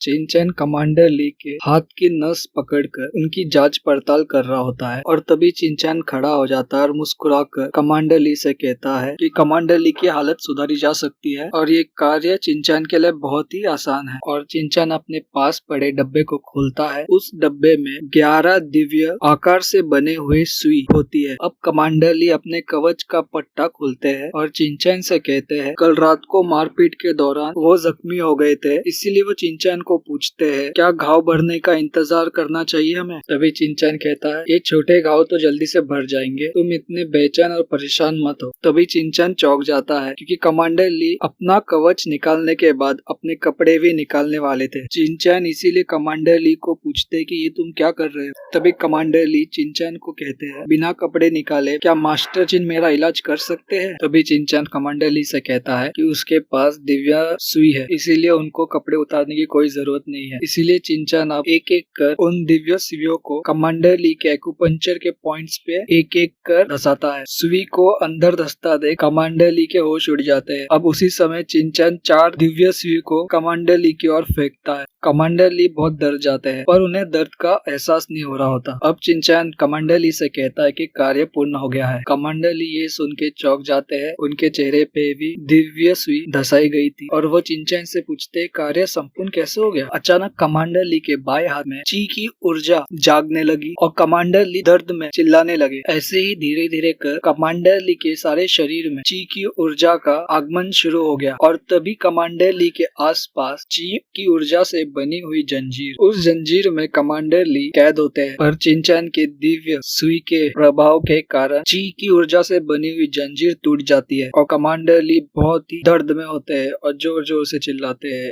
चिनचैन commander ली के हाथ की नस पकड़कर उनकी जांच पड़ताल कर रहा होता है और तभी चिनचैन खड़ा हो जाता है और मुस्कुराकर कमांडर ली से कहता है कि कमांडर ली की हालत सुधारी जा सकती है और ये कार्य चिनचैन के लिए बहुत ही आसान है। और चिनचैन अपने पास पड़े डब्बे को खोलता है। उस डब्बे में 11 दिव्य आकार से बने हुए सुई होती है। अब कमांडर ली अपने कवच का पट्टा खोलते हैं और चिनचैन से कहते हैं कल रात को मारपीट के दौरान वो जख्मी हो गए थे, इसीलिए वो चिनचैन को पूछते हैं क्या घाव भरने का इंतजार करना चाहिए हमें। तभी चिनचैन कहता है ये छोटे घाव तो जल्दी से भर जाएंगे, तुम इतने बेचैन और परेशान मत हो। तभी चिनचैन चौंक जाता है क्योंकि कमांडर ली अपना कवच निकालने के बाद अपने कपड़े भी निकालने वाले थे। चिनचैन इसीलिए कमांडर ली को पूछते कि ये तुम क्या कर रहे हो। तभी कमांडर ली चिनचैन को कहते हैं बिना कपड़े निकाले क्या मास्टर चिन मेरा इलाज कर सकते हैं। तभी चिनचैन कमांडर ली से कहता है कि उसके पास दिव्या सुई है, इसीलिए उनको कपड़े उतारने की कोई जरूरत नहीं है। इसीलिए चिनचैन अब एक एक कर उन दिव्य सुइयों को कमांडर ली के एक्यूपंक्चर के पॉइंट्स पे एक एक कर धसाता है। सुई को अंदर धसता देख कमांडर ली के होश उड़ जाते हैं। अब उसी समय चिनचैन 4 दिव्य सुई को कमांडर ली की ओर फेंकता है। कमांडर ली बहुत डर जाते हैं पर उन्हें दर्द का एहसास नहीं हो रहा होता। अब चिनचैन कमांडर ली से कहता है कि कार्य पूर्ण हो गया है। कमांडर ली ये सुन के चौंक जाते हैं। उनके चेहरे पे भी दिव्य सुई धसाई गई थी और वो चिनचैन से पूछते कार्य संपूर्ण कैसे हो गया। अचानक कमांडर ली के बाएं हाथ में ची की ऊर्जा जागने लगी और कमांडर ली दर्द में चिल्लाने लगे। ऐसे ही धीरे धीरे कर कमांडर ली के सारे शरीर में ची की ऊर्जा का आगमन शुरू हो गया और तभी कमांडर ली के आसपास ची की ऊर्जा से बनी हुई जंजीर, उस जंजीर में कमांडर ली कैद होते हैं। पर चिनचैन के दिव्य सुई के प्रभाव के कारण ची की ऊर्जा से बनी हुई जंजीर टूट जाती है और कमांडर ली बहुत ही दर्द में होते हैं और जोर जोर से चिल्लाते हैं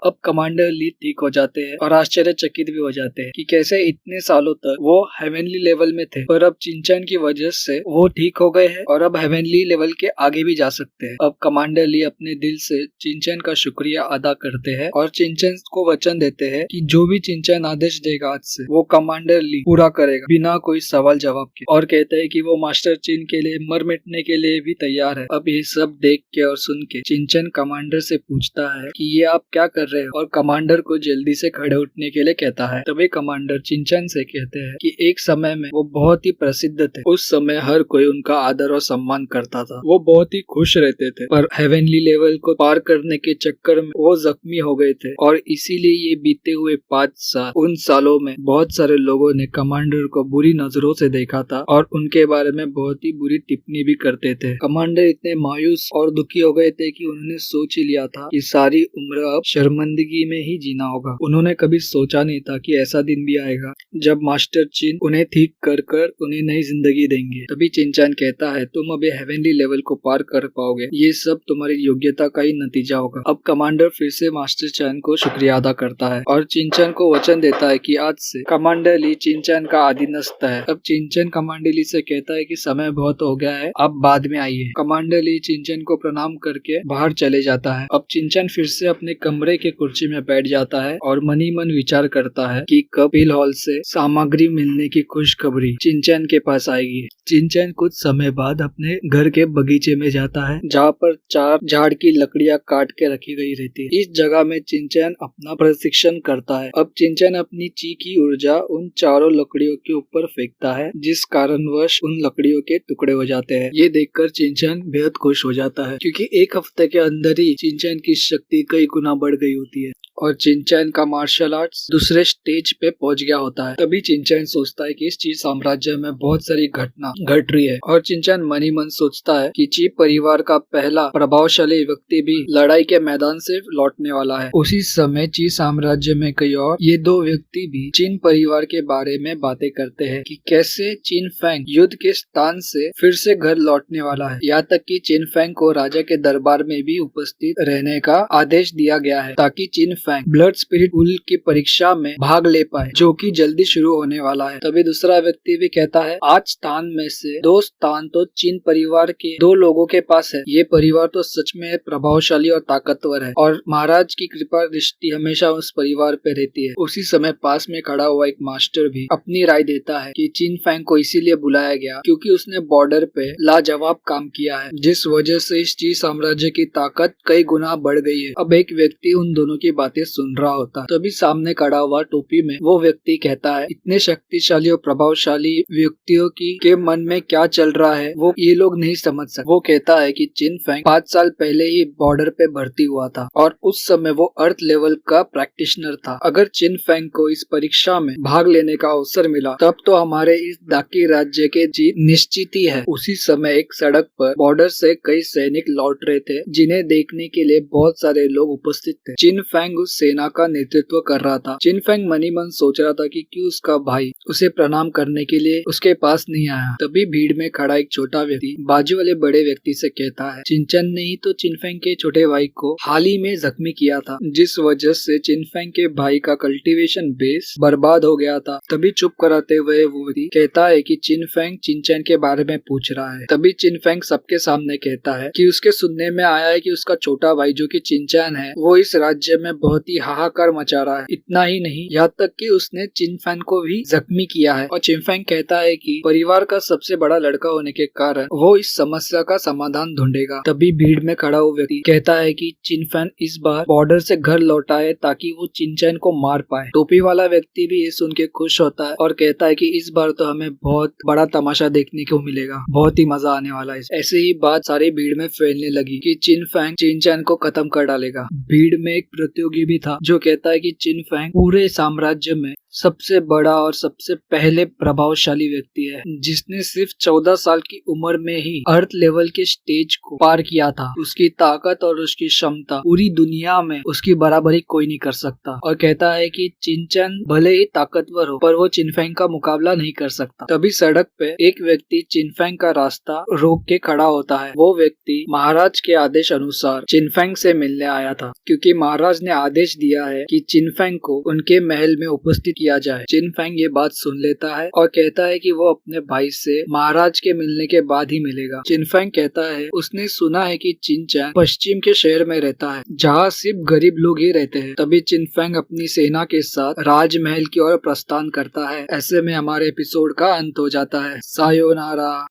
अब कमांडर ली ठीक हो जाते हैं और आश्चर्यचकित भी हो जाते हैं कि कैसे इतने सालों तक वो हेवनली लेवल में थे पर अब चिनचैन की वजह से वो ठीक हो गए हैं और अब हेवनली लेवल के आगे भी जा सकते हैं। अब कमांडर ली अपने दिल से चिनचैन का शुक्रिया अदा करते हैं और चिनचैन को वचन देते हैं कि जो भी चिनचैन आदेश देगा आज से वो कमांडर ली पूरा करेगा बिना कोई सवाल जवाब के, और कहते हैं कि वो मास्टर चिन के लिए मर मिटने के लिए भी तैयार है। अब ये सब देख के और सुन के चिनचैन कमांडर से पूछता है कि ये आप क्या कर रहे हो और कमांडर को जल्दी से खड़े उठने के लिए कहता है। तभी कमांडर चिनचैन से कहते हैं कि एक समय में वो बहुत ही प्रसिद्ध थे, उस समय हर कोई उनका आदर और सम्मान करता था, वो बहुत ही खुश रहते थे पर हेवनली लेवल को पार करने के चक्कर में वो जख्मी हो गए थे और इसीलिए ये बीते हुए 5 साल उन सालों में बहुत सारे लोगों ने कमांडर को बुरी नजरों से देखा था और उनके बारे में बहुत ही बुरी टिप्पणी भी करते थे। कमांडर इतने मायूस और दुखी हो गए थे कि उन्होंने सोच ही लिया था कि सारी उम्र अब शर्मिंदगी में ही जीना होगा। उन्होंने कभी सोचा नहीं था कि ऐसा दिन भी आएगा जब मास्टर चिन उन्हें ठीक कर कर उन्हें नई जिंदगी देंगे। तभी चिनचैन कहता है तुम अभी हेवनली लेवल को पार कर पाओगे, ये सब तुम्हारी योग्यता का ही नतीजा होगा। अब कमांडर फिर से मास्टर चिन को शुक्रिया अदा करता है और चिनचैन को वचन देता है कि आज से कमांडर ली चिनचैन का अधीनस्थ है। अब चिनचैन कमांडर ली से कहता है कि समय बहुत हो गया है, अब बाद में आइए। कमांडर ली चिनचैन को प्रणाम करके बाहर चले जाता है। अब चिनचैन फिर से अपने कमरे के कुर्सी में बैठ जाता है और मनी मन विचार करता है कि कब हिल हॉल से सामग्री मिलने की खुशखबरी चिनचैन के पास आएगी। चिनचैन कुछ समय बाद अपने घर के बगीचे में जाता है जहाँ पर 4 झाड़ की लकड़ियाँ काट के रखी गई रहती है। इस जगह में चिनचैन अपना प्रशिक्षण करता है। अब चिनचैन अपनी ची की ऊर्जा उन चारों लकड़ियों के ऊपर फेंकता है जिस कारणवश उन लकड़ियों के टुकड़े हो जाते हैं। ये देखकर चिनचैन बेहद खुश हो जाता है क्योंकि एक हफ्ते के अंदर ही चिनचैन की शक्ति कई गुना बढ़ गई होती है और चिनचैन का मार्शल आर्ट्स दूसरे स्टेज पे पहुंच गया होता है। तभी चिनचैन सोचता है कि इस ची साम्राज्य में बहुत सारी घटना घट रही है और चिनचैन मनी मन सोचता है कि ची परिवार का पहला प्रभावशाली व्यक्ति भी लड़ाई के मैदान से लौटने वाला है। उसी समय ची साम्राज्य में कई और ये 2 व्यक्ति भी चिन परिवार के बारे में बातें करते हैं कि कैसे चिन फैंग युद्ध के स्थान से फिर से घर लौटने वाला है। यहाँ तक कि चिन फैंग को राजा के दरबार में भी उपस्थित रहने का आदेश दिया गया है ताकि चिन फैंग ब्लड स्पिरिट पुल की परीक्षा में भाग ले पाए जो कि जल्दी शुरू होने वाला है। तभी दूसरा व्यक्ति भी कहता है 8 स्थान में से 2 स्थान तो चिन परिवार के 2 लोगों के पास है। ये परिवार तो सच में प्रभावशाली और ताकतवर है और महाराज की कृपा दृष्टि हमेशा उस परिवार पे रहती है। उसी समय पास में खड़ा हुआ एक मास्टर भी अपनी राय देता है कि चिन फैंग को इसीलिए बुलाया गया क्योंकि उसने बॉर्डर पे लाजवाब काम किया है जिस वजह से इस ची साम्राज्य की ताकत कई गुना बढ़ गई है। अब एक व्यक्ति उन दोनों की बातें सुन रहा होता है। तभी सामने खड़ा हुआ टोपी में वो व्यक्ति कहता है, इतने शक्तिशाली और प्रभावशाली व्यक्तियों के मन में क्या चल रहा है वो ये लोग नहीं समझ सकते। वो कहता है कि चिन फेंग 5 साल पहले ही बॉर्डर पे भर्ती हुआ था और उस समय वो अर्थ लेवल का प्रैक्टिशनर था। अगर चिन फेंग को इस परीक्षा में भाग लेने का अवसर मिला तब तो हमारे इस डाकी राज्य के जीत निश्चित ही है। उसी समय एक सड़क पर बॉर्डर से कई सैनिक लौट रहे थे जिन्हें देखने के लिए बहुत सारे लोग उपस्थित थे। चिन फेंग उस सेना का नेतृत्व कर रहा था। चिन फेंग मनी मन सोच रहा था कि क्यों उसका भाई उसे प्रणाम करने के लिए उसके पास नहीं आया। तभी भीड़ में खड़ा एक छोटा व्यक्ति बाजू वाले बड़े व्यक्ति से कहता है, चिनचन ने ही तो चिन फेंग के छोटे भाई को हाल ही में जख्मी किया था, जिस वजह से चिन फेंग के भाई का कल्टीवेशन बेस बर्बाद हो गया था। तभी चुप कराते हुए वो व्यक्ति कहता है कि चिन फेंग चिनचैन के बारे में पूछ रहा है। तभी चिन फेंग सबके सामने कहता है कि उसके सुनने में आया है कि उसका छोटा भाई जो कि चिनचैन है वो इस राज्य में बहुत ही हाहाकार मचा रहा है। इतना ही नहीं, यहाँ तक कि उसने चिन फेंग को भी जख्मी किया है। और चिन फेंग कहता है कि परिवार का सबसे बड़ा लड़का होने के कारण वो इस समस्या का समाधान ढूंढेगा। तभी भीड़ में खड़ा हुआ व्यक्ति कहता है कि चिन फेंग इस बार बॉर्डर से घर लौटा है ताकि वो चिनचैन को मार पाए। टोपी वाला व्यक्ति भी ये सुन के खुश होता है और कहता है कि इस बार तो हमें बहुत बड़ा तमाशा देखने को मिलेगा, बहुत ही मजा आने वाला है। ऐसे ही बात सारी भीड़ में फैलने लगी कि चिन फेंग चिनचैन को खत्म कर डालेगा। भीड़ में एक प्रतियोगी भी था जो कहता है कि चिन फेंग पूरे साम्राज्य में सबसे बड़ा और सबसे पहले प्रभावशाली व्यक्ति है जिसने सिर्फ 14 साल की उम्र में ही अर्थ लेवल के स्टेज को पार किया था। उसकी ताकत और उसकी क्षमता पूरी दुनिया में उसकी बराबरी कोई नहीं कर सकता। और कहता है कि चिनचैन भले ही ताकतवर हो पर वो चिन फेंग का मुकाबला नहीं कर सकता। तभी सड़क पे एक व्यक्ति चिन फेंग का रास्ता रोक के खड़ा होता है। वो व्यक्ति महाराज के आदेश अनुसार चिन फेंग से मिलने आया था, क्योंकि महाराज ने आदेश दिया है कि चिन फेंग को उनके महल में उपस्थित किया जाए। चिन फेंग ये बात सुन लेता है और कहता है कि वो अपने भाई से महाराज के मिलने के बाद ही मिलेगा। चिन फेंग कहता है उसने सुना है कि चिनचैन पश्चिम के शहर में रहता है जहाँ सिर्फ गरीब लोग ही रहते हैं। तभी चिन फेंग अपनी सेना के साथ राजमहल की ओर प्रस्थान करता है। ऐसे में हमारे एपिसोड का अंत हो जाता है। सायोनारा।